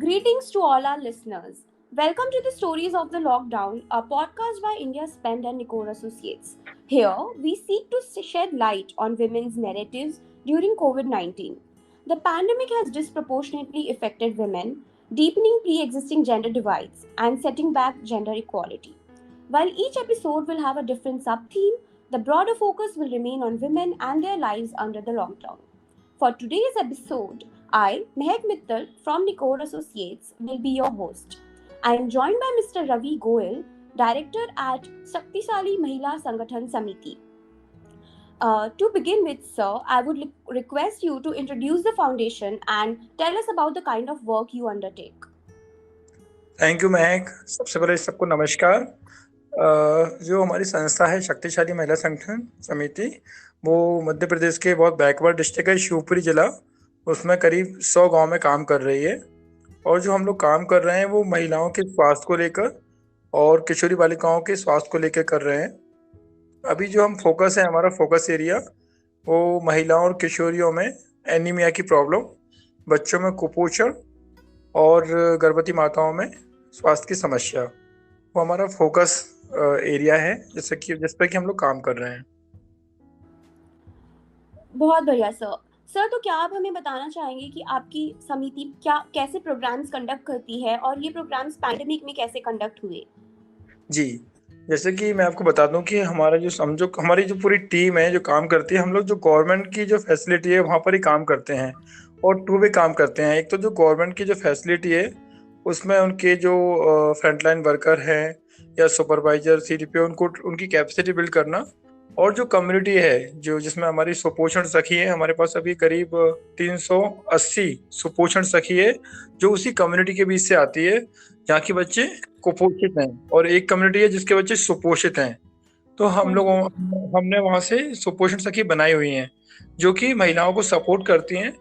Greetings to all our listeners. Welcome to the Stories of the Lockdown, a podcast by India Spend and Nicole Associates. Here, we seek to shed light on women's narratives during COVID 19. The pandemic has disproportionately affected women, deepening pre existing gender divides and setting back gender equality. While each episode will have a different sub theme, the broader focus will remain on women and their lives under the lockdown. For today's episode, I, Mehak Mittal from Nicole Associates, will be your host. I am joined by Mr. Ravi Goel, Director at Shaktisali Mahila Sangathan Samiti. To begin with, sir, I would request you to introduce the foundation and tell us about the kind of work you undertake. Thank you महक। सबसे पहले सबको नमस्कार। जो हमारी संस्था है शक्तिशाली महिला संगठन समिति, वो मध्य प्रदेश के बहुत बैकवर्ड डिस्ट्रिक्ट है शिवपुरी जिला, उसमें करीब 100 गांव में काम कर रही है। और जो हम लोग काम कर रहे हैं वो महिलाओं के स्वास्थ्य को लेकर और किशोरी बालिकाओं के स्वास्थ्य को लेकर कर रहे हैं। अभी जो हम फोकस है, हमारा फोकस एरिया वो महिलाओं और किशोरियों में एनीमिया की प्रॉब्लम, बच्चों में कुपोषण और गर्भवती माताओं में स्वास्थ्य की समस्या, वो हमारा फोकस एरिया है जिस पर कि हम लोग काम कर रहे हैं। बहुत बढ़िया सर। सर, तो क्या आप हमें बताना चाहेंगे कि आपकी समिति कैसे प्रोग्राम्स कंडक्ट करती है और ये प्रोग्राम्स पैंडेमिक में कैसे कंडक्ट हुए? जी, जैसे कि मैं आपको बता दूं कि हमारी जो पूरी टीम है जो काम करती है, हम लोग जो गवर्नमेंट की जो फैसिलिटी है वहाँ पर ही काम करते हैं और टू वे काम करते हैं। एक तो जो गवर्नमेंट की जो फैसिलिटी है उसमें उनके जो फ्रंटलाइन वर्कर हैं या सुपरवाइजर सीडीपी, उनकी कैपेसिटी बिल्ड करना, और जो कम्युनिटी है जिसमें हमारी सुपोषण सखी है, हमारे पास अभी करीब 380 सुपोषण सखी है जो उसी कम्युनिटी के बीच से आती है जहाँ के बच्चे कुपोषित हैं, और एक कम्युनिटी है जिसके बच्चे सुपोषित हैं। तो हमने वहाँ से सुपोषण सखी बनाई हुई हैं जो कि महिलाओं को सपोर्ट करती हैं।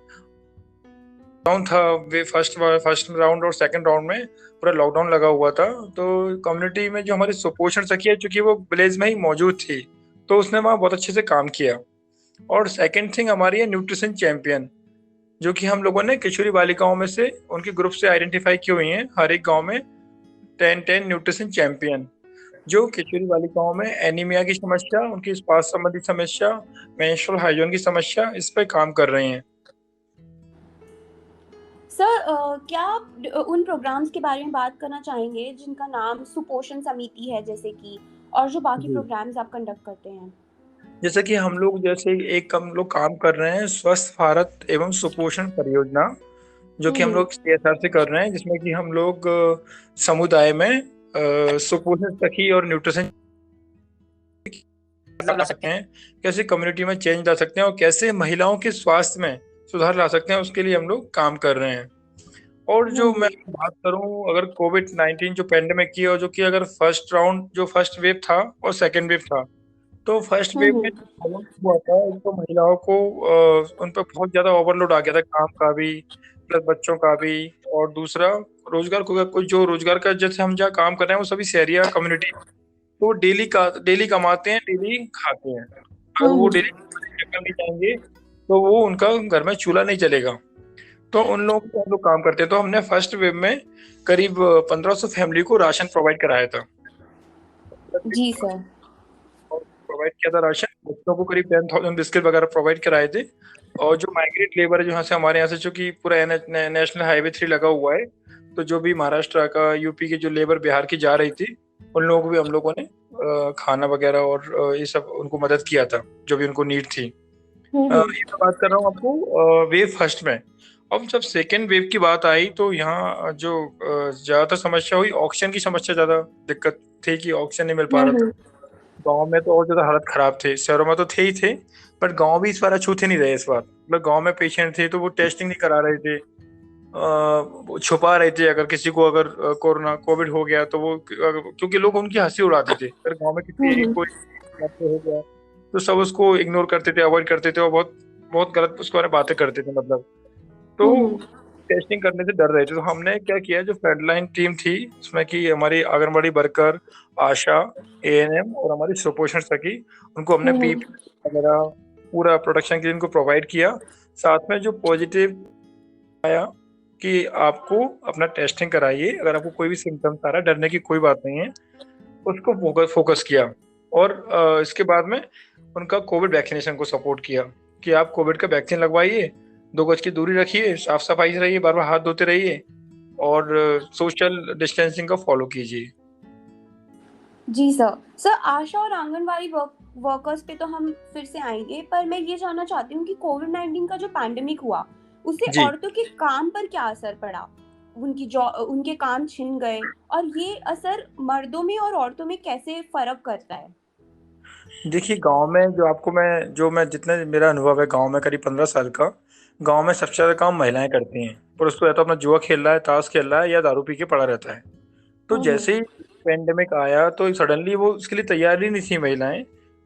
लॉकडाउन था, वे फर्स्ट राउंड और सेकंड राउंड में पूरा लॉकडाउन लगा हुआ था, तो कम्युनिटी में जो हमारी सुपोषण सखी है चूंकि वो विलेज में ही मौजूद थी तो उसने वहाँ बहुत अच्छे से काम किया। और सेकंड थिंग हमारी है न्यूट्रिशन चैंपियन, जो कि हम लोगों ने किशोरी बालिकाओं में से उनके ग्रुप से आइडेंटिफाई की हुई हैं। हर एक गांव में 10 न्यूट्रिशन चैंपियन जो किशोरी बालिकाओं में एनीमिया की समस्या, उनकी स्वास्थ्य संबंधी समस्या, मेंस्ट्रुअल हाइजीन की समस्या, इस पर काम कर रहे हैं। सर, क्या आप उन प्रोग्राम्स के बारे में बात करना चाहेंगे जिनका नाम सुपोषण समिति है, जैसे कि, और जो बाकी प्रोग्राम्स आप कंडक्ट करते हैं? जैसे कि हम लोग काम कर रहे हैं स्वस्थ भारत एवं सुपोषण परियोजना, जो कि हम लोग CSR से कर रहे हैं, जिसमें कि हम लोग समुदाय में सुपोषण सखी और न्यूट्रिशन ला सकते हैं, कैसे कम्युनिटी में चेंज ला सकते हैं और कैसे महिलाओं के स्वास्थ्य में सुधार ला सकते हैं, उसके लिए हम लोग काम कर रहे हैं। और जो मैं बात करूं अगर कोविड-19 जो पेंडेमिक की, और जो कि अगर फर्स्ट वेव था और सेकेंड वेव था, तो फर्स्ट वेव में हुआ था तो महिलाओं को उन पर बहुत ज्यादा ओवरलोड आ गया था, काम का भी प्लस बच्चों का भी। और दूसरा जो रोजगार का, जैसे हम जहाँ काम कर रहे हैं वो सभी शहरिया कम्युनिटी, तो डेली कमाते हैं, डेली खाते हैं। अगर वो डेली नहीं जाएंगे तो वो उनका घर में चूल्हा नहीं चलेगा, तो उन लोगों को हम लोग काम करते हैं। तो हमने फर्स्ट वेव में करीब 1500 फैमिली को राशन प्रोवाइड कराया था। जी सर। प्रोवाइड किया था राशन, बच्चों को करीब 10,000 बिस्किट वगैरह प्रोवाइड कराए थे। और जो माइग्रेट लेबर है, जो हमारे यहाँ से, चूंकि पूरा नेशनल हाईवे 3 लगा हुआ है, तो जो भी महाराष्ट्र का, यूपी की जो लेबर बिहार की जा रही थी, उन लोगों को भी हम लोगों ने खाना वगैरह और ये सब उनको मदद किया था जो भी उनको नीड थी। ये मैं बात कर रहा हूँ आपको वेव फर्स्ट में। अब जब सेकेंड वेव की बात आई तो यहाँ जो ज्यादातर समस्या हुई, ऑक्सीजन की समस्या, ज्यादा दिक्कत थी कि ऑक्सीजन नहीं मिल पा रहा था। गांव में तो और ज्यादा हालत खराब थे, शहरों में तो थे ही थे, बट गांव भी इस बार अछूते नहीं रहे। इस बार मतलब गांव में पेशेंट थे तो वो टेस्टिंग नहीं करा रहे थे, वो छुपा रहे थे। अगर किसी को अगर कोविड हो गया तो वो, क्योंकि लोग उनकी हंसी उड़ाते थे, अगर गांव में किसी कोई हो गया तो सब उसको इग्नोर करते थे, अवॉइड करते थे और बहुत बहुत गलत उसके बारे में बातें करते थे, मतलब। तो टेस्टिंग करने से डर रहे थे। तो हमने क्या किया, जो फ्रंटलाइन टीम थी उसमें कि हमारी आंगनबाड़ी वर्कर, आशा, ANM और हमारी सुपोषण सखी, उनको हमने PPE वगैरह पूरा प्रोटेक्शन के लिए इनको प्रोवाइड किया। साथ में जो पॉजिटिव आया कि आपको अपना टेस्टिंग कराइए, अगर आपको कोई भी सिम्टम्स आ रहा है डरने की कोई बात नहीं है, उसको फोकस किया। और इसके बाद में उनका कोविड वैक्सीनेशन को सपोर्ट किया कि आप कोविड का वैक्सीन लगवाइए, 2 गज की दूरी रखिए, साफ सफाई से रहिए, बार बार हाथ धोते रहिए और सोशल डिस्टेंसिंग का फॉलो कीजिए। जी सर। सर, आशा और आंगनवाड़ी वर्कर्स पे तो हम फिर से आएंगे, पर मैं ये जानना चाहती हूँ कि कोविड-19 का जो पैंडेमिक हुआ, उससे जी औरतों के काम पर क्या असर पड़ा? उनके काम छिन गए, और ये असर मर्दों में और औरतों में कैसे फर्क करता है? देखिए, गांव में मैं जितने मेरा अनुभव है गांव में, करीब 15 साल का, गांव में सबसे ज्यादा काम महिलाएं करती हैं। पुरुष तो या तो अपना जुआ खेल रहा है, ताश खेल रहा है, या दारू पी के पड़ा रहता है। तो हम्म। जैसे ही पेंडेमिक आया तो सडनली वो उसके लिए तैयार ही नहीं थी महिलाएं,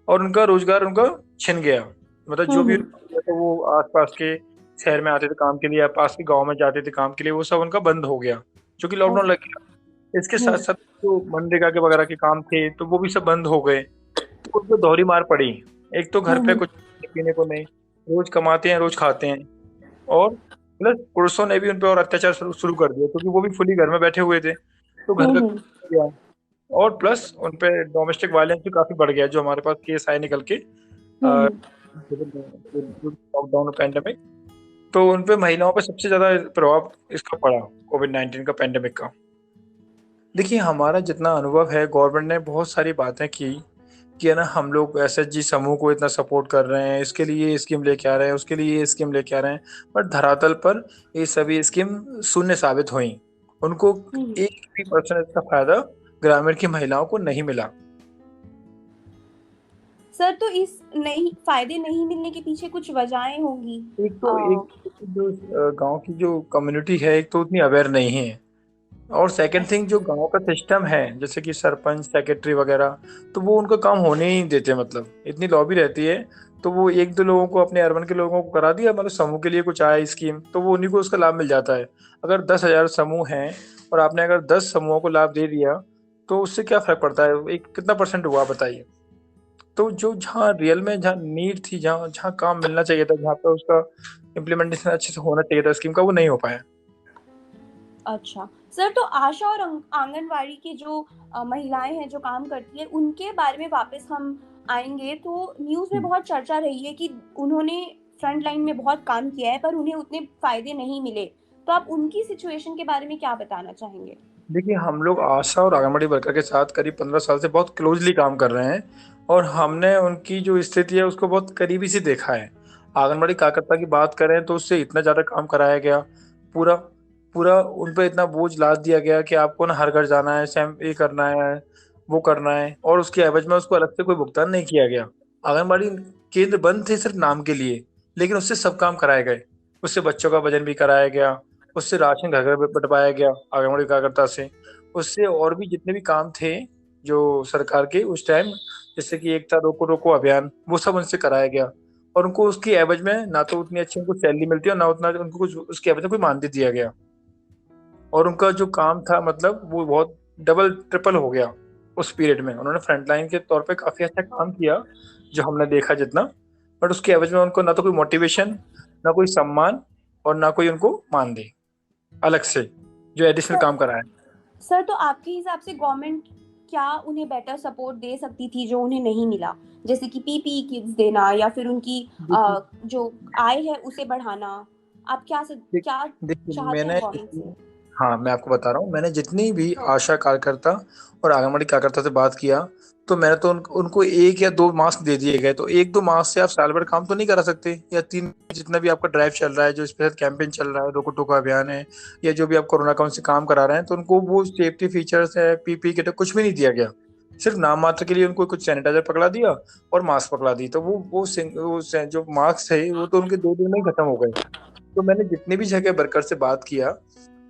और उनका रोजगार उनका छिन गया। मतलब जो भी हम्म। तो वो आसपास के शहर में आते थे काम के लिए, या पास के गांव में जाते थे काम के लिए, वो सब उनका बंद हो गया, क्योंकि लॉकडाउन लग गया। इसके साथ हम्म। साथ जो मनरेगा के वगैरह के काम थे तो वो भी सब बंद हो गए। तो उनको दोहरी मार पड़ी। एक तो घर पे हम्म। कुछ पीने को नहीं, रोज कमाते हैं रोज खाते हैं, और प्लस पुरुषों ने भी उन पर और अत्याचार शुरू शुरू कर दिया, क्योंकि वो भी फुली घर में बैठे हुए थे, तो घर का हम्म। हो गया। और प्लस उन पे डोमेस्टिक वायलेंस भी काफी बढ़ गया, जो हमारे पास केस आए निकल के हम्म। Lockdown pandemic. तो उन पे महिलाओं पे सबसे ज्यादा प्रभाव इसका पड़ा, कोविड-19 का पैंडेमिक का। देखिए, हमारा जितना अनुभव है, गवर्नमेंट ने बहुत सारी बातें की कि है ना, हम लोग एसएचजी समूह को इतना सपोर्ट कर रहे हैं, इसके लिए ये स्कीम लेके आ रहे हैं, उसके लिए ये स्कीम लेके आ रहे हैं। बट धरातल पर ये सभी स्कीम शून्य साबित हुई। उनको हम्म। 1% का फायदा ग्रामीण की महिलाओं को नहीं मिला। सर, तो इस नहीं फायदे नहीं मिलने के पीछे कुछ वजहें होंगी। एक जो गांव की जो कम्युनिटी है, एक तो उतनी अवेयर नहीं है। और सेकंड थिंग, जो गांव का सिस्टम है, जैसे कि सरपंच सेक्रेटरी वगैरह, तो वो उनका काम होने ही नहीं देते। मतलब इतनी लॉबी रहती है, तो वो एक दो लोगों को, अपने अर्बन के लोगों को करा दिया, मतलब समूह के लिए कुछ आया स्कीम, तो वो उन्हीं को उसका लाभ मिल जाता है। अगर 10,000 समूह हैं और आपने अगर 10 समूहों को लाभ दे दिया, तो उससे क्या फर्क पड़ता है, एक कितना परसेंट हुआ बताइए। तो जो जहाँ रियल में जहाँ नीड थी, जहाँ जहाँ काम मिलना चाहिए था, जहाँ पे उसका इम्प्लीमेंटेशन अच्छे से होना चाहिए था स्कीम का, वो नहीं हो पाया। अच्छा सर, तो आशा और आंगनवाड़ी की जो महिलाएं हैं जो काम करती है, उनके बारे में वापस हम आएंगे। तो न्यूज़ में बहुत चर्चा रही है कि उन्होंने फ्रंट लाइन में बहुत काम किया है, पर उन्हें उतने फायदे नहीं मिले। तो आप उनकी सिचुएशन के बारे में क्या बताना चाहेंगे? देखिए, हम लोग आशा और आंगनबाड़ी वर्कर के साथ करीब 15 साल से बहुत क्लोजली काम कर रहे हैं, और हमने उनकी जो स्थिति है उसको बहुत करीबी से देखा है। आंगनबाड़ी कार्यकर्ता की बात करें तो उससे इतना ज़्यादा काम कराया गया, पूरा पूरा उन पर इतना बोझ लाद दिया गया कि आपको ना हर घर जाना है, सैम ये करना है, वो करना है, और उसके एवज में उसको अलग से कोई भुगतान नहीं किया गया। आंगनबाड़ी केंद्र बंद थे सिर्फ नाम के लिए, लेकिन उससे सब काम कराए गए। उससे बच्चों का वजन भी कराया गया, उससे राशन घर घर बंटवाया गया आंगनबाड़ी कार्यकर्ता से, उससे और भी जितने भी काम थे जो सरकार के उस टाइम, जैसे कि एक था रोको टोको अभियान, वो सब उनसे कराया गया। और उनको उसकी एवज में ना तो उतनी अच्छी उनको सैलरी मिलती है, और ना उतना उनको कुछ उसके एवज में कोई मानदेय दिया गया। और उनका जो काम था, मतलब वो बहुत डबल ट्रिपल हो गया। उस पीरियड में उन्होंने फ्रंटलाइन के तौर पे काफी अच्छा काम किया, जो हमने देखा जितना। बट उसके एवज में उनको ना तो कोई मोटिवेशन, ना कोई सम्मान, और ना कोई उनको मानदेय अलग से जो एडिशनल सर काम कराया। सर, तो आपके हिसाब से गवर्नमेंट क्या उन्हें बेटर सपोर्ट दे सकती थी जो उन्हें नहीं मिला? जैसे कि पीपीई किट्स देना, या फिर उनकी देखिए जो आय है उसे बढ़ाना। आप देख- क्या देखिए चाहते हैं मैंने गवर्नमेंट से? हाँ, मैं आपको बता रहा हूँ, मैंने जितनी भी आशा कार्यकर्ता और आंगनबाड़ी कार्यकर्ता से बात किया, तो मैंने तो उनको 1 या 2 मास्क दे दिए गए। तो 1-2 मास्क से आप साल भर काम तो नहीं करा सकते, या 3, जितना भी आपका ड्राइव चल रहा है, जो स्पेशल कैंपेन चल रहा है, रोको टोको अभियान है, या जो भी आप कोरोना का उनसे काम करा रहे हैं, तो उनको वो सेफ्टी फीचर्स है, पीपी किट, कुछ भी नहीं दिया गया। सिर्फ नाम मात्र के लिए उनको कुछ सैनिटाइजर पकड़ा दिया और मास्क पकड़ा दी। तो जो मास्क है वो तो उनके 2 दिन में ही खत्म हो गए। तो मैंने जितनी भी जगह वर्कर से बात किया,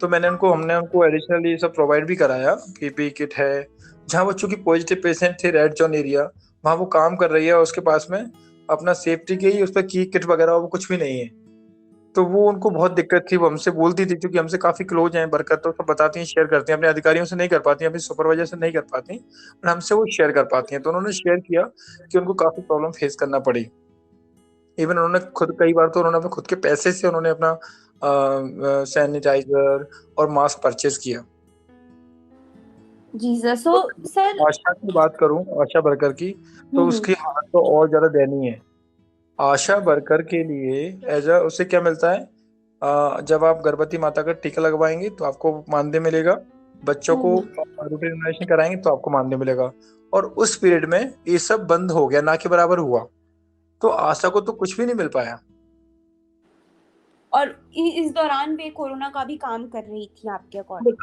तो हमने उनको एडिशनली सब प्रोवाइड भी कराया। पीपी किट है, जहाँ बच्चों की पॉजिटिव पेशेंट थे रेड जोन एरिया, वहाँ वो काम कर रही है, और उसके पास में अपना सेफ्टी के ही उस पर की किट वगैरह वो कुछ भी नहीं है। तो वो उनको बहुत दिक्कत थी, वो हमसे बोलती थी, क्योंकि हमसे काफी क्लोज हैं वर्कर, तो सब बताती हैं, शेयर करती हैं, अपने अधिकारियों से नहीं कर पाती, अपने सुपरवाइजर से नहीं कर पाती, पर हमसे वो शेयर कर पाती हैं। तो उन्होंने शेयर किया कि उनको काफी प्रॉब्लम फेस करना पड़ी। इवन उन्होंने खुद कई बार तो उन्होंने अपने खुद के पैसे से उन्होंने अपना सैनिटाइजर और मास्क परचेज किया। जी सर। So sir. आशा की बात करूं, आशा वर्कर की, तो हम्म। उसकी हालत तो और ज्यादा दयनीय है। आशा वर्कर के लिए एज अ उससे क्या मिलता है, जब आप गर्भवती माता का टीका लगवाएंगे तो आपको मानदेय मिलेगा, बच्चों को हम्म। रूटीन इम्यूनाइजेशन कराएंगे तो आपको मानदेय मिलेगा। और उस पीरियड में ये सब बंद हो गया, ना के बराबर हुआ, तो आशा को तो कुछ भी नहीं मिल पाया। और इस दौरान वे कोरोना का भी काम कर रही थी आपके अकॉर्डिंग?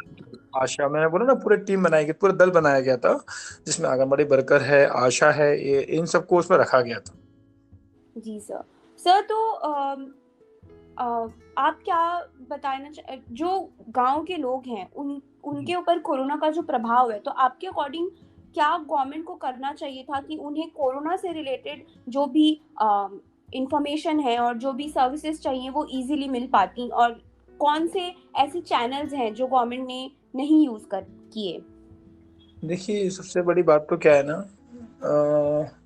आशा, मैंने बोला ना, पूरे टीम बनाई गई, पूरा दल बनाया गया था, जिसमें आंगनबाड़ी वर्कर है, आशा है, ये इन सबको उसमें रखा गया था। जी सर। सर तो अ, आप क्या बताना जो गांव के लोग हैं उनके ऊपर कोरोना का जो प्रभाव है, तो आपके अकॉर्डिंग क्या गवर्नमेंट को करना चाहिए था कि उन्हें कोरोना से रिलेटेड जो भी इंफॉर्मेशन है और जो भी सर्विसेज चाहिए वो इजीली मिल पाती, और कौन से ऐसे चैनल्स हैं जो गवर्नमेंट ने नहीं यूज कर किए? देखिए, सबसे बड़ी बात तो क्या है ना,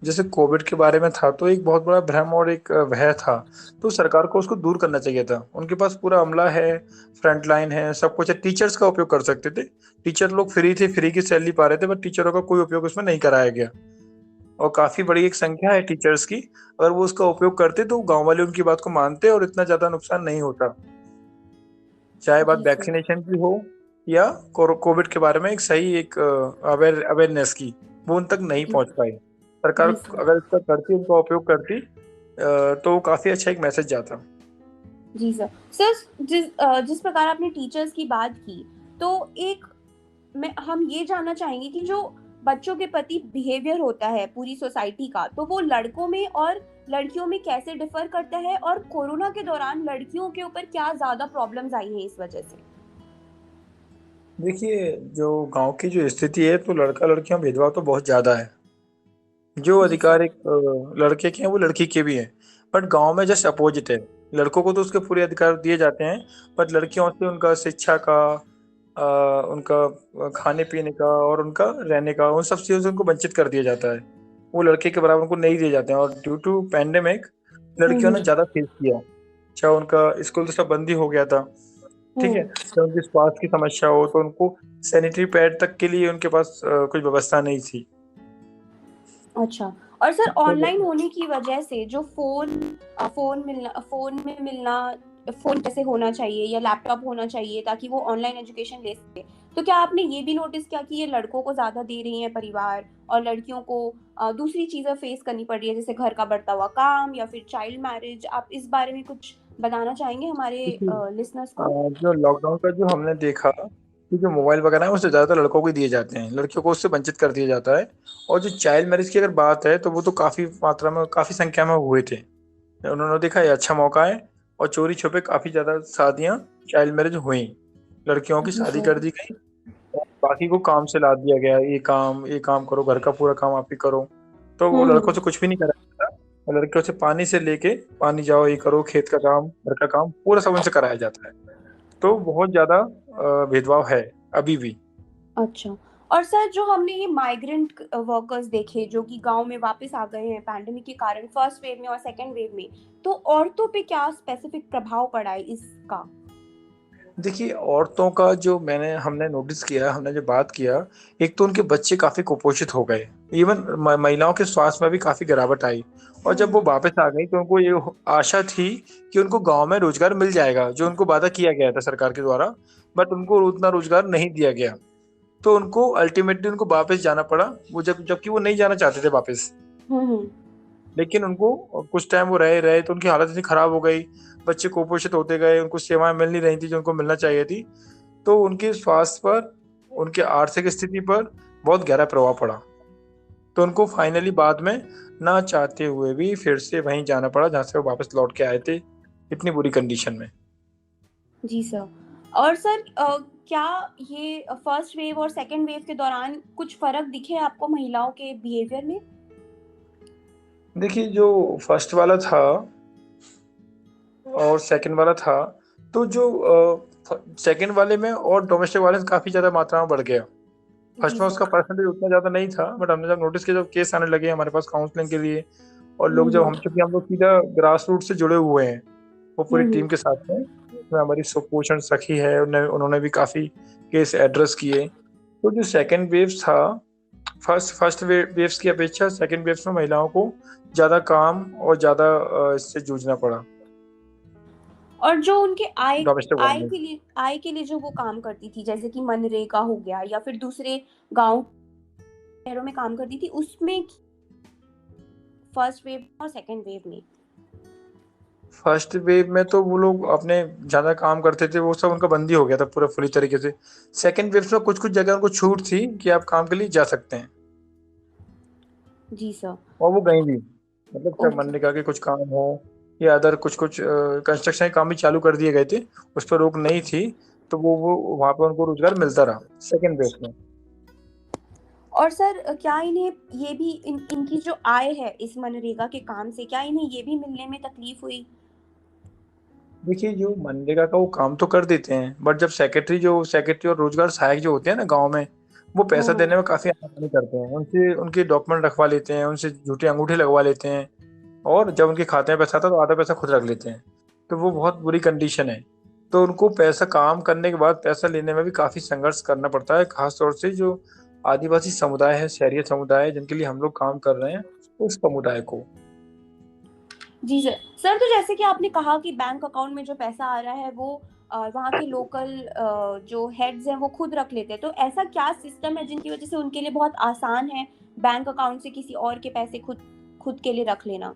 जैसे कोविड के बारे में था तो एक बहुत बड़ा भ्रम और एक भय था, तो सरकार को उसको दूर करना चाहिए था। उनके पास पूरा अमला है, फ्रंट लाइन है, सब कुछ है, टीचर्स का उपयोग कर सकते थे। टीचर लोग फ्री थे, फ्री की सैलरी पा रहे थे, बट टीचरों का कोई उपयोग उसमें नहीं कराया गया। और काफी बड़ी एक संख्या है टीचर्स की, अगर वो उसका उपयोग करते तो गांव वाले उनकी बात को मानते और इतना ज्यादा नुकसान नहीं होता। चाहे बात जी सर। वैक्सीनेशन की हो या कोविड के बारे में एक सही एक अवेयरनेस की, वो उन तक नहीं जी। पहुंच पाई। सरकार जी सर। अगर इसका करती, उनका उपयोग करती, तो काफी अच्छा एक मैसेज जाता। जी सर। सर जिस प्रकार आपने टीचर्स की बात की, तो एक मैं हम ये जानना चाहेंगे कि जो बच्चों के प्रति बिहेवियर होता है पूरी सोसाइटी का, तो वो लड़कों में और लड़कियों में कैसे डिफर करता है, और कोरोना के दौरान लड़कियों के ऊपर क्या ज्यादा प्रॉब्लम्स आई हैं इस वजह से? देखिए, जो गांव की जो स्थिति है, तो लड़का लड़कियों में भेदभाव तो बहुत ज्यादा है। जो जी सर। अधिकार एक लड़के के हैं वो लड़की के भी हैं, बट गांव में जस्ट अपोजिट है। लड़कों को तो उसके पूरे अधिकार दिए जाते हैं, बट लड़कियों से उनका शिक्षा का, उनका खाने पीने का और उनका रहने का, उन सब चीजों से उनको वंचित कर दिया जाता है। वो लड़के के बराबर उनको नहीं दिए जाते हैं, और ड्यू टू पैंडेमिक लड़कियों ने हम्म। ज्यादा फेस किया। चाहे उनका स्कूल तो सब बंद ही हो गया था, ठीक है, हम्म। चाहे उनकी स्वास्थ्य की समस्या हो तो उनको सैनिटरी पैड तक के लिए उनके पास कोई व्यवस्था नहीं थी। अच्छा। और सर तो ऑनलाइन होने की वजह से जो फोन में मिलना, फोन जैसे होना चाहिए या लैपटॉप होना चाहिए ताकि वो ऑनलाइन एजुकेशन ले सके, तो क्या आपने ये भी नोटिस किया कि ये लड़कों को ज्यादा दे रही हैं परिवार, और लड़कियों को दूसरी चीजें फेस करनी पड़ रही है, जैसे घर का बढ़ता हुआ काम या फिर चाइल्ड मैरिज? आप इस बारे में कुछ बताना चाहेंगे हमारे देखिए, लिसनर्स को? जो लॉकडाउन का जो हमने देखा कि जो मोबाइल वगैरह है उससे ज्यादातर लड़कों को ही दिए जाते हैं, लड़कियों को उससे वंचित कर दिया जाता है। और जो चाइल्ड मैरिज की अगर बात है तो वो तो काफी मात्रा में, काफी संख्या में हुए थे। उन्होंने देखा ये अच्छा मौका है, और चोरी छुपे काफी ज्यादा शादियां, चाइल्ड मैरिज हुई, लड़कियों की जी शादी सर। कर दी गई, और बाकी को काम से लाद दिया गया, ये काम करो, घर का पूरा काम आप ही करो। तो वो लड़कों हम्म। से कुछ भी नहीं कराया जाता, और लड़कियों से पानी से लेके पानी जाओ, ये करो, खेत का काम, घर का काम, पूरा सब उनसे कराया जाता है। तो बहुत ज्यादा भेदभाव है अभी भी। अच्छा। और सर जो हमने ये माइग्रेंट वर्कर्स देखे जो कि गांव में वापस आ गए हैं पैंडेमिक के कारण, फर्स्ट वेव में और सेकंड वेव में, तो औरतों पे क्या स्पेसिफिक प्रभाव पड़ा है इसका? देखिए, औरतों का जो हमने नोटिस किया, हमने जो बात किया, एक तो उनके बच्चे काफी कुपोषित हो गए। इवन महिलाओं के स्वास्थ्य में भी काफी गिरावट आई। और जब वो हम्म। वापस आ गई तो उनको ये आशा थी कि उनको गांव में रोजगार मिल जाएगा, जो उनको वादा किया गया था सरकार के द्वारा, बट उनको उतना रोजगार नहीं दिया गया। तो उनको अल्टीमेटली उनको वापस जाना पड़ा, वो जबकि वो नहीं जाना चाहते थे वापस। हम्म। लेकिन उनको कुछ टाइम वो रहे रहे तो उनकी हालत इतनी खराब हो गई, बच्चे कुपोषित होते गए, उनको सेवाएं मिल नहीं रही थी जो उनको मिलना चाहिए थी। तो उनके स्वास्थ्य पर, उनके आर्थिक स्थिति पर बहुत गहरा प्रभाव पड़ा। तो उनको फाइनली बाद में, ना चाहते हुए भी, फिर से वहीं जाना पड़ा जहाँ से वो वापस लौट के आए थे, इतनी बुरी कंडीशन में। जी सर। और सर क्या ये फर्स्ट वेव और सेकंड वेव के दौरान कुछ फर्क दिखे आपको महिलाओं के बिहेवियर में? देखिए, जो फर्स्ट वाला था और सेकंड वाला था, तो जो सेकंड वाले में और डोमेस्टिक वायलेंस काफी ज्यादा मात्रा में बढ़ गया। जी फर्स्ट में सर। उसका परसेंटेज उतना ज्यादा नहीं था, बट हमने जब नोटिस किया, जब केस आने लगे हमारे पास काउंसलिंग के लिए, और लोग जब चूंकि हम लोग सीधा ग्रास रूट से जुड़े हुए हैं वो पूरी हम्म। टीम के साथ में, उसमें हमारी सुपोषण सखी है, उन्होंने भी काफी केस एड्रेस किए। तो जो सेकंड वेव था, फर्स्ट वेव्स की अपेक्षा सेकंड वेव्स में महिलाओं को ज्यादा काम और ज्यादा इससे जूझना पड़ा, और जो उनके आय डोमेस्टिक आय वायलेंस। के लिए आय के लिए जो वो काम करती थी, जैसे कि मनरेगा हो गया या फिर दूसरे गांव शहरों में काम करती थी, उसमें फर्स्ट वेव और सेकंड वेव में। फर्स्ट वेव में तो वो लोग अपने ज्यादा काम करते थे, वो सब उनका बंदी हो गया था पूरा पूरी तरीके से। सेकंड वेव में कुछ कुछ जगह उनको छूट थी कि आप काम के लिए जा सकते हैं, जी सर। और वो गई भी। मतलब चाहे ओके। मनरेगा के कुछ काम हो या अदर कुछ कुछ कंस्ट्रक्शन के काम भी चालू कर दिए गए थे, उस पर रोक नहीं थी। तो वो वहां पर उनको रोजगार मिलता रहा सेकंड वेव में। और सर क्या इन्हें ये भी इनकी जो आय है इस मनरेगा के काम से, क्या इन्हें ये भी मिलने में तकलीफ हुई? देखिए, जो मनरेगा का वो काम तो कर देते हैं, बट जब सेक्रेटरी और रोजगार सहायक जो होते हैं ना गांव में, वो पैसा देने में काफी आनाकानी करते हैं, उनसे उनके डॉक्यूमेंट रखवा लेते हैं, उनसे झूठे अंगूठे लगवा लेते हैं, और जब उनके खाते में पैसा आता है तो आधा पैसा खुद रख लेते हैं। तो वो बहुत बुरी कंडीशन है। तो उनको पैसा काम करने के बाद पैसा लेने में भी काफी संघर्ष करना पड़ता है, खास तौर से जो आदिवासी समुदाय है, शहरी समुदाय है, जिनके लिए हम लोग काम कर रहे हैं, उस समुदाय को। जी सर। सर तो जैसे कि आपने कहा कि बैंक अकाउंट में जो पैसा आ रहा है वो वहाँ के लोकल जो हेड्स हैं वो खुद रख लेते हैं, तो ऐसा क्या सिस्टम है जिनकी वजह से उनके लिए बहुत आसान है बैंक अकाउंट से किसी और के पैसे खुद खुद के लिए रख लेना?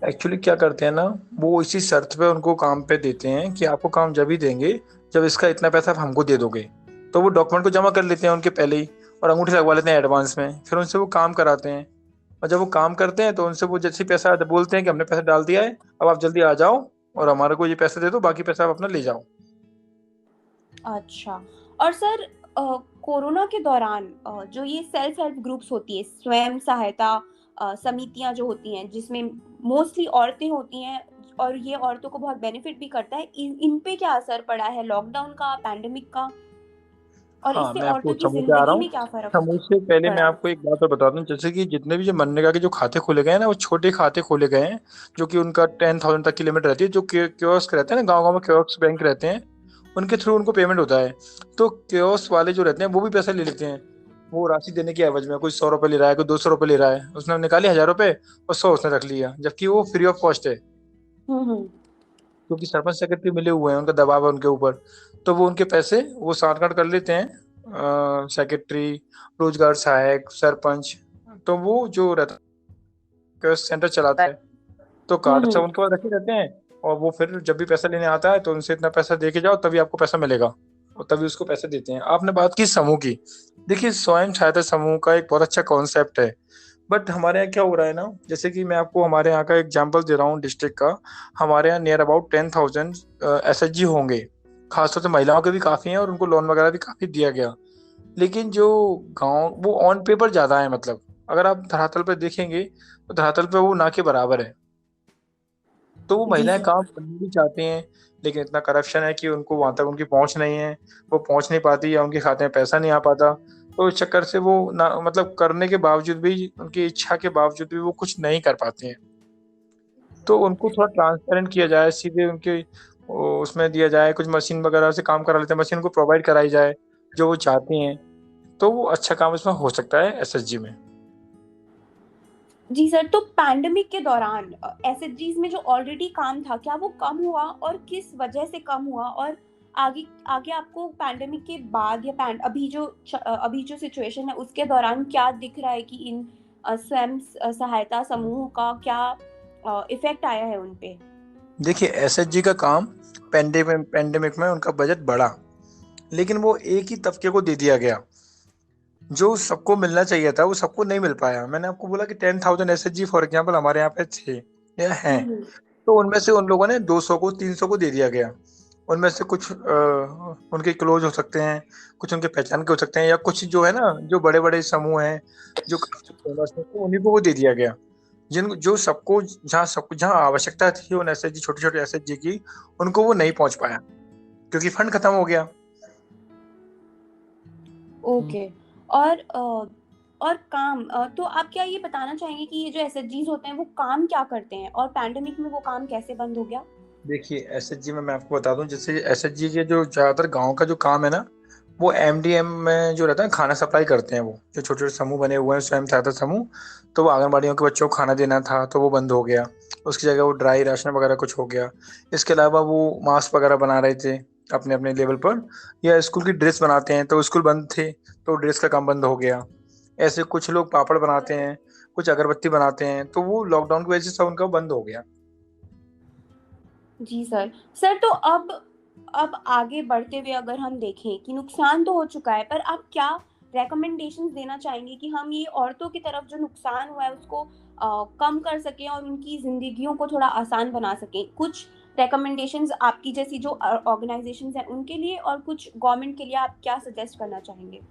एक्चुअली क्या करते हैं ना, वो इसी शर्त पे उनको काम पे देते हैं कि आपको काम जब ही देंगे जब इसका इतना पैसा आप हमको दे दोगे। तो वो डॉक्यूमेंट को जमा कर लेते हैं उनके पहले ही, और अंगूठे लगवा लेते हैं एडवांस में, फिर उनसे वो काम कराते हैं। और जब वो काम करते हैं तो उनसे वो जैसे ही पैसा बोलते हैं कि हमने पैसा डाल दिया है, अब आप जल्दी आ जाओ और हमारे को ये पैसा दे दो, बाकी पैसा आप अपना ले जाओ। अच्छा। और सर कोरोना के दौरान जो ये सेल्फ हेल्प ग्रुप्स होती है, स्वयं सहायता समितियां जो होती हैं जिसमें मोस्टली औरतें होती हैं, और ये औरतों को बहुत बेनिफिट भी करता है, इन पे क्या असर पड़ा है लॉकडाउन का, पैंडेमिक का, और हाँ, इससे मैं आपको औरतों की समूह पे आ रहा जिंदगी हूँ। में क्या फर्क समूह से पहले मैं पड़ा? आपको एक बात और बता दूं, जैसे कि जितने भी जो मनरेगा के जो खाते खोले गए हैं ना, वो छोटे खाते खोले गए हैं, जो कि उनका 10,000 तक की लिमिट रहती है। जो कियोस्क रहते हैं ना, गाँव गाँव में कियोस्क बैंक रहते हैं, उनके थ्रू उनको पेमेंट होता है। तो कियोस्क वाले जो रहते हैं वो भी पैसा ले लेते हैं, वो राशि देने की एवज में। कोई 100 रुपये ले रहा है, कोई 200 रुपये ले रहा है, उसने निकाले 1,000 रुपये और 100 उसने रख लिया, जबकि वो फ्री ऑफ कॉस्ट है, हम्म। क्योंकि सरपंच सेक्रेटरी मिले हुए हैं, उनका दबाव है उनके ऊपर। तो वो उनके पैसे वो साठ गांठ कर लेते हैं, सेक्रेटरी, रोजगार सहायक, सरपंच। तो वो जो रहता है सेंटर चलाता है, तो कार्ड सब हम्म। उनके पास रखे रहते हैं। और वो फिर जब भी पैसा लेने आता है तो उनसे इतना पैसा दे के जाओ तभी आपको पैसा मिलेगा, और तभी उसको पैसे देते हैं। आपने बात की समूह की, देखिए स्वयं सहायता समूह का एक बहुत अच्छा कॉन्सेप्ट है। बट हमारे यहाँ क्या हो रहा है ना, जैसे कि मैं आपको हमारे यहाँ का एग्जांपल दे रहा हूँ डिस्ट्रिक्ट का। हमारे यहाँ नियर अबाउट 10,000 एसएचजी होंगे, खासतौर से महिलाओं के भी काफी हैं, और उनको लोन वगैरह भी काफी दिया गया। लेकिन जो गांव वो ऑन पेपर ज्यादा है, मतलब अगर आप धरातल पर देखेंगे तो धरातल पे वो ना के बराबर है। तो वो जी महिलाएं सर। काम करना भी चाहती हैं, लेकिन इतना करप्शन है कि उनको वहां तक उनकी पहुंच नहीं है, वो पहुंच नहीं पाती, या उनके खाते में पैसा नहीं आ पाता। तो इस चक्कर से वो ना, मतलब करने के बावजूद भी, उनकी इच्छा के बावजूद भी वो कुछ नहीं कर पाती हैं। तो उनको थोड़ा ट्रांसपेरेंट किया जाए, सीधे उनके उसमें दिया जाए, कुछ मशीन वगैरह से काम करा लेते हैं, मशीन को प्रोवाइड कराई जाए जो वो चाहती हैं, तो वो अच्छा काम इसमें हो सकता है एसएचजी में। जी सर। तो पैंडेमिक के दौरान एसएचजीज में जो ऑलरेडी काम था, क्या वो कम हुआ, और किस वजह से कम हुआ? और आगे आगे आपको पैंडेमिक के बाद या अभी जो सिचुएशन है उसके दौरान क्या दिख रहा है कि इन स्वयं सहायता समूह का क्या इफेक्ट आया है उन पे? देखिए, एसएचजी का काम पेंडेमिक में उनका बजट बढ़ा, लेकिन वो एक ही तबके को दे दिया गया। जो सबको मिलना चाहिए था वो सबको नहीं मिल पाया। मैंने आपको बोला कि 10,000 एसएचजी फॉर एग्जाम्पल हमारे यहाँ पे थे या हैं। हम्म। तो उनमें से उन लोगों ने 200 को 300 को दे दिया गया। उनमें से कुछ उनके क्लोज हो सकते हैं, कुछ उनके पहचान के हो सकते हैं, या कुछ जो है ना, जो बड़े बड़े समूह हैं जो काफी फेमस है, तो उन्हीं को वो दे दिया गया। जिन जो सबको जहाँ आवश्यकता थी उन एसएचजी, छोटे छोटे एसएचजी की, उनको वो नहीं पहुंच पाया क्योंकि फंड खत्म हो गया। ओके। और और काम, तो आप क्या ये बताना चाहेंगे कि ये जो एसएचजीज होते हैं वो काम क्या करते हैं और पैंडेमिक में वो काम कैसे बंद हो गया? देखिए एसएचजी में मैं आपको बता दूं, जैसे एसएचजी के जो ज्यादातर गांव का जो काम है ना, वो एमडीएम में जो रहता है खाना सप्लाई करते हैं। वो जो छोटे छोटे समूह बने हुए हैं, स्वयं सहायता समूह, तो वो आंगनबाड़ियों के बच्चों को खाना देना था तो वो बंद हो गया। उसकी जगह वो ड्राई राशन वगैरह कुछ हो गया। इसके अलावा वो मास्क वगैरह बना रहे थे अपने अपने लेवल पर, या स्कूल की ड्रेस बनाते हैं तो स्कूल बंद थे तो ड्रेस का काम बंद हो गया। ऐसे कुछ लोग पापड़ बनाते हैं, कुछ अगरबत्ती बनाते हैं, तो वो लॉकडाउन की वजह से सब उनका बंद हो गया। जी सर। सर तो अब आगे बढ़ते हुए अगर हम देखें कि नुकसान तो हो चुका है, पर आप क्या रेकमेंडेशंस देना चाहेंगे कि हम ये औरतों की तरफ जो नुकसान हुआ है उसको कम कर सकें और उनकी जिंदगियों को थोड़ा आसान बना सकें? कुछ रिकमेंडेशंस आपकी जैसी जो ऑर्गेनाइजेशंस हैं उनके लिए, और कुछ गवर्नमेंट के लिए आप क्या सजेस्ट करना चाहेंगे?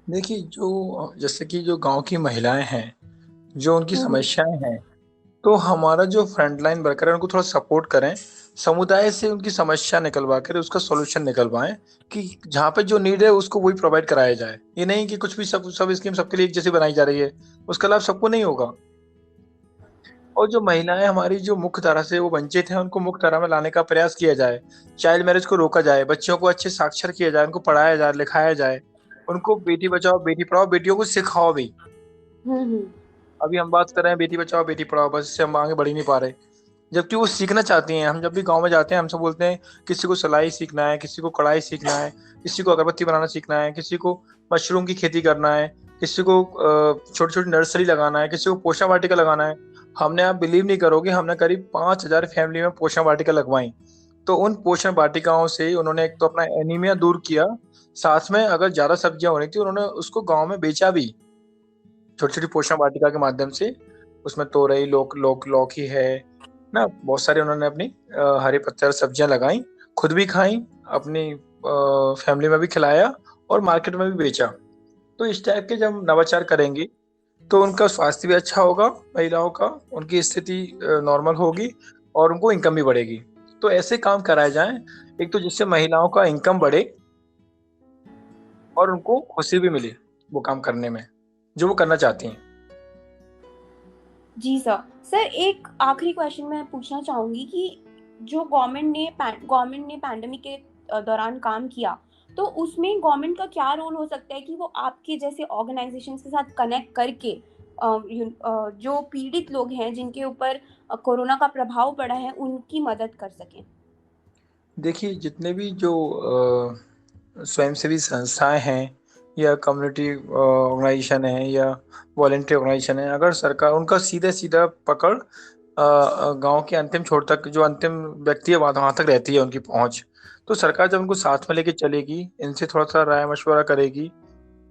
देखिए जो जैसे कि जो गांव की महिलाएं हैं, जो उनकी हम्म। समस्याएं हैं, तो हमारा जो फ्रंटलाइन वर्कर है उनको थोड़ा सपोर्ट करें। समुदाय से उनकी समस्या निकलवा कर उसका सॉल्यूशन निकलवाएं, कि जहाँ पे जो नीड है उसको वही प्रोवाइड कराया जाए। ये नहीं कि कुछ भी सब सब स्कीम सबके लिए एक जैसी बनाई जा रही है, उसका लाभ सबको नहीं होगा। और जो महिलाएं हमारी जो मुख्य धारा से वो वंचित हैं, उनको मुख्य धारा में लाने का प्रयास किया जाए। चाइल्ड मैरिज को रोका जाए, बच्चों को अच्छे साक्षर किया जाए, उनको पढ़ाया जाए, लिखाया जाए। उनको बेटी बचाओ बेटी पढ़ाओ, बेटियों को सिखाओ भी। हम्म। अभी हम बात कर रहे हैं बेटी बचाओ बेटी पढ़ाओ, बस इससे हम आगे बढ़ ही नहीं पा रहे। जबकि वो सीखना चाहती हैं। हम जब भी गांव में जाते हैं हमसे बोलते हैं किसी को सिलाई सीखना है, किसी को कढ़ाई सीखना है, किसी को अगरबत्ती बनाना सीखना है, किसी को मशरूम की खेती करना है, किसी को छोटी छोटी नर्सरी लगाना है, किसी को पोषण वाटिका लगाना है। हमने, आप बिलीव नहीं करोगे, हमने करीब 5,000 फैमिली में पोषण वाटिका लगवाई। तो उन पोषण वाटिकाओं से उन्होंने एक तो अपना एनीमिया दूर किया, साथ में अगर ज्यादा सब्जियां हो रही थी उन्होंने उसको गांव में बेचा भी, छोटी छोटी पोषण वाटिका के माध्यम से। उसमें तोरई, लौकी है ना, बहुत सारे उन्होंने अपनी हरी पत्तेदार सब्जियां लगाई, खुद भी खाई, अपनी फैमिली में भी खिलाया और मार्केट में भी बेचा। तो इस टाइप के जब नवाचार करेंगे तो उनका स्वास्थ्य भी अच्छा होगा, महिलाओं का, उनकी स्थिति नॉर्मल होगी और उनको इनकम भी बढ़ेगी। तो ऐसे काम कराए जाएं, एक तो जिससे महिलाओं का इनकम बढ़े और उनको खुशी भी मिले वो काम करने में जो वो करना चाहती हैं। जी सर। सर एक आखिरी क्वेश्चन मैं पूछना चाहूँगी कि जो गवर्नमेंट ने पैंडेमिक के दौरान काम किया, तो उसमें गवर्नमेंट का क्या रोल हो सकता है कि वो आपके जैसे ऑर्गेनाइजेशंस के साथ कनेक्ट करके जो पीड़ित लोग हैं जिनके ऊपर कोरोना का प्रभाव पड़ा है उनकी मदद कर सकें? देखिए जितने भी जो स्वयंसेवी संस्थाएं हैं या कम्युनिटी ऑर्गेनाइजेशन है या वॉलेंट्री ऑर्गेनाइजेशन है, अगर सरकार उनका सीधे सीधा पकड़ गांव के अंतिम छोर तक, जो अंतिम व्यक्ति है वहां तक रहती है उनकी पहुंच। तो सरकार जब उनको साथ में लेके चलेगी, इनसे थोड़ा सा राय मशवरा करेगी,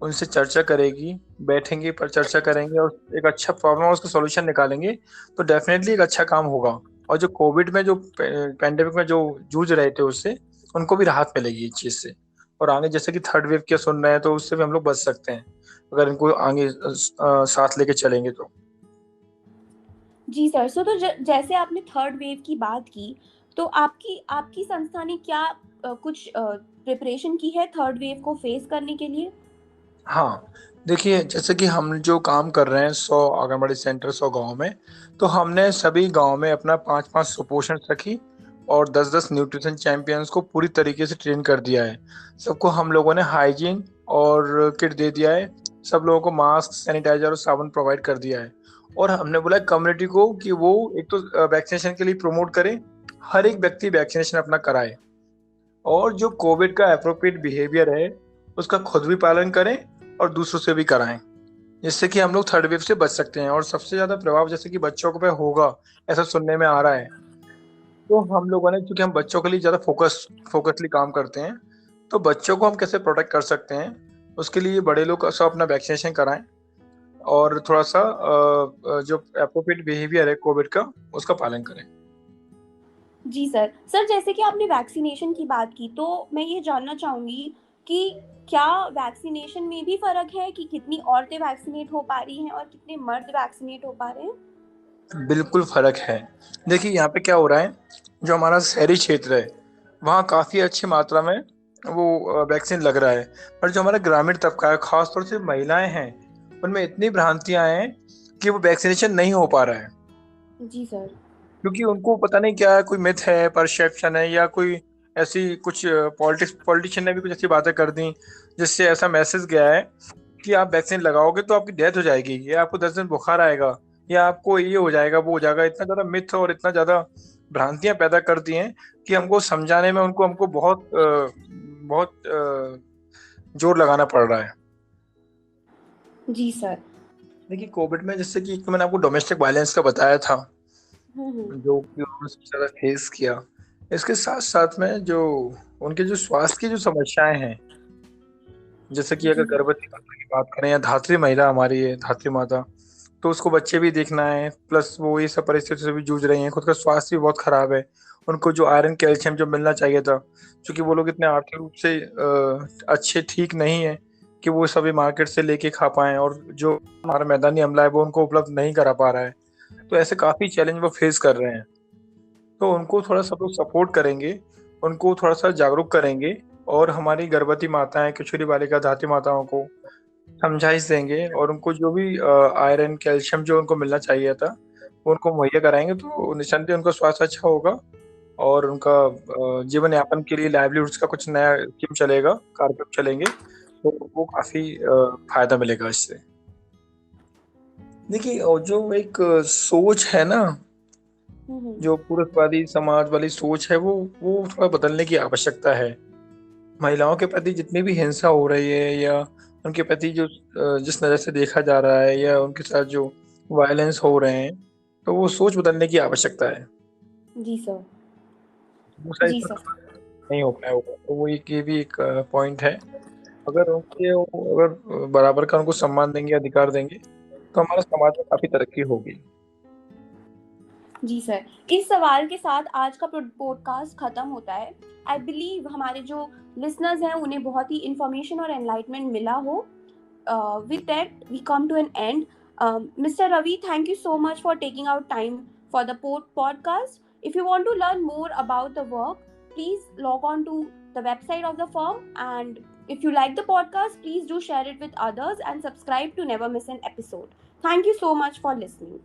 उनसे चर्चा करेगी, बैठेंगे पर चर्चा करेंगे और एक अच्छा प्रॉब्लम उसका सॉल्यूशन निकालेंगे, तो डेफिनेटली एक अच्छा काम होगा। और जो कोविड में जो पैंडेमिक में जो जूझ रहे थे उससे, उनको भी राहत मिलेगी इस चीज से। और आगे जैसे कि थर्ड वेव क्या सुन रहे हैं, तो उससे भी हम लोग बच सकते हैं अगर इनको आगे साथ लेके चलेंगे तो। जी सर। सो तो जैसे आपने थर्ड वेव की बात की, तो आपकी आपकी संस्था ने क्या कुछ प्रिपरेशन की है थर्ड वेव को फेस करने के लिए? हाँ, देखिए जैसे कि हम जो काम कर रहे हैं 100 आंगनबाड़ी सेंटर 100 गाँव में, तो हमने सभी गाँव में अपना 5-5 सुपोषण सखी और 10-10 न्यूट्रिशन चैंपियंस को पूरी तरीके से ट्रेन कर दिया है। सबको हम लोगों ने हाइजीन और किट दे दिया है। सब लोगों को मास्क, सैनिटाइजर और साबुन प्रोवाइड कर दिया है। और हमने बोला कम्युनिटी को कि वो एक तो वैक्सीनेशन के लिए प्रमोट करें, हर एक व्यक्ति वैक्सीनेशन अपना कराए, और जो कोविड का अप्रोप्रिएट बिहेवियर है उसका खुद भी पालन करें और दूसरों से भी कराएं, जिससे कि हम लोग थर्ड वेव से बच सकते हैं। और सबसे ज्यादा प्रभाव जैसे कि बच्चों को पे होगा, ऐसा सुनने में आ रहा है। तो हम लोगों ने, क्योंकि हम बच्चों के लिए ज्यादा फोकसली काम करते हैं, तो बच्चों को हम कैसे प्रोटेक्ट कर सकते हैं, उसके लिए बड़े लोग सब अपना वैक्सीनेशन कराएं और थोड़ा सा जो अप्रोप्रिएट बिहेवियर है कोविड का उसका पालन करें। जी सर। सर जैसे कि आपने वैक्सीनेशन की बात की, तो मैं ये जानना चाहूँगी कि क्या वैक्सीनेशन में भी फ़र्क है कि कितनी औरतें वैक्सीनेट हो पा रही हैं और कितने मर्द वैक्सीनेट हो पा रहे हैं? बिल्कुल फर्क है। देखिए यहाँ पे क्या हो रहा है, जो हमारा शहरी क्षेत्र है वहाँ काफी अच्छी मात्रा में वो वैक्सीन लग रहा है, पर जो हमारा ग्रामीण तबका है, खासतौर से महिलाएं हैं, उनमें इतनी भ्रांतियां हैं कि वो वैक्सीनेशन नहीं हो पा रहा है, जी सर। क्योंकि उनको पता नहीं क्या है, कोई मिथ है, परसेप्शन है, या कोई ऐसी कुछ पॉलिटिशियन ने भी कुछ ऐसी बातें कर दी जिससे ऐसा मैसेज गया है कि आप वैक्सीन लगाओगे तो आपकी डेथ हो जाएगी, या आपको 10 दिन बुखार आएगा, या आपको ये हो जाएगा, वो हो जाएगा। इतना ज्यादा मिथ और इतना ज्यादा भ्रांतियां पैदा कर दी हैं कि हमको समझाने में उनको हमको बहुत जोर लगाना पड़ रहा है। जी सर। देखिए, कोविड में जैसे कि एक तो मैंने आपको डोमेस्टिक वायलेंस का बताया था, हम्म। जो कि उन्होंने सबसे ज्यादा फेस किया। इसके साथ साथ में जो उनके जो स्वास्थ्य की जो समस्याएं हैं, जैसे कि अगर जी गर्भवती माता की बात करें या धात्री महिला हमारी है, धात्री माता, तो उसको बच्चे भी देखना है, प्लस वो ये सब परिस्थिति से भी जूझ रही हैं, खुद का स्वास्थ्य भी बहुत खराब है। उनको जो आयरन कैल्शियम जो मिलना चाहिए था, क्योंकि वो लोग इतने आर्थिक रूप से अच्छे ठीक नहीं है कि वो सभी मार्केट से लेके खा पाएं, और जो हमारा मैदानी अमला है वो उनको उपलब्ध नहीं करा पा रहा है। तो ऐसे काफी चैलेंज वो फेस कर रहे हैं। तो उनको थोड़ा सब लोग सपोर्ट करेंगे, उनको थोड़ा सा जागरूक करेंगे, और हमारी गर्भवती माताएं, किशोरी बालिका, धात्री माताओं को समझाइश देंगे, और उनको जो भी आयरन कैल्शियम जो उनको मिलना चाहिए था वो उनको मुहैया कराएंगे, तो निसंदेह उनका स्वास्थ्य अच्छा होगा, और उनका जीवन यापन के लिए लाइवलीहुड्स का कुछ नया स्कीम चलेगा, कार्यक्रम चलेंगे, तो उनको काफी फायदा मिलेगा इससे। देखिए, और जो एक सोच है ना, हम्म। जो पुरुषवादी समाज वाली सोच है, वो थोड़ा बदलने की आवश्यकता है। महिलाओं के प्रति जितनी भी हिंसा हो रही है, या उनके प्रति जो जिस नज़र से देखा जा रहा है, या उनके साथ जो वायलेंस हो रहे हैं, तो वो सोच बदलने की आवश्यकता है। जी सर। वो शायद जी इस सर। वक्त नहीं हो पाया होगा, तो वो एक ये भी एक पॉइंट है। अगर बराबर का उनको सम्मान देंगे, अधिकार देंगे, तो हमारे समाज में काफी तरक्की होगी। जी सर। इस सवाल के साथ आज का पॉडकास्ट खत्म होता है। आई बिलीव हमारे जो लिसनर्स हैं उन्हें बहुत ही इंफॉर्मेशन और एनलाइटमेंट मिला हो। With that we come to an end. Mr. Ravi, thank you so much for taking out time for the podcast. If you want to learn more about the work, please log on to the website of the firm. And if you like the podcast, please do share it with others and subscribe to never miss an episode. Thank you so much for listening.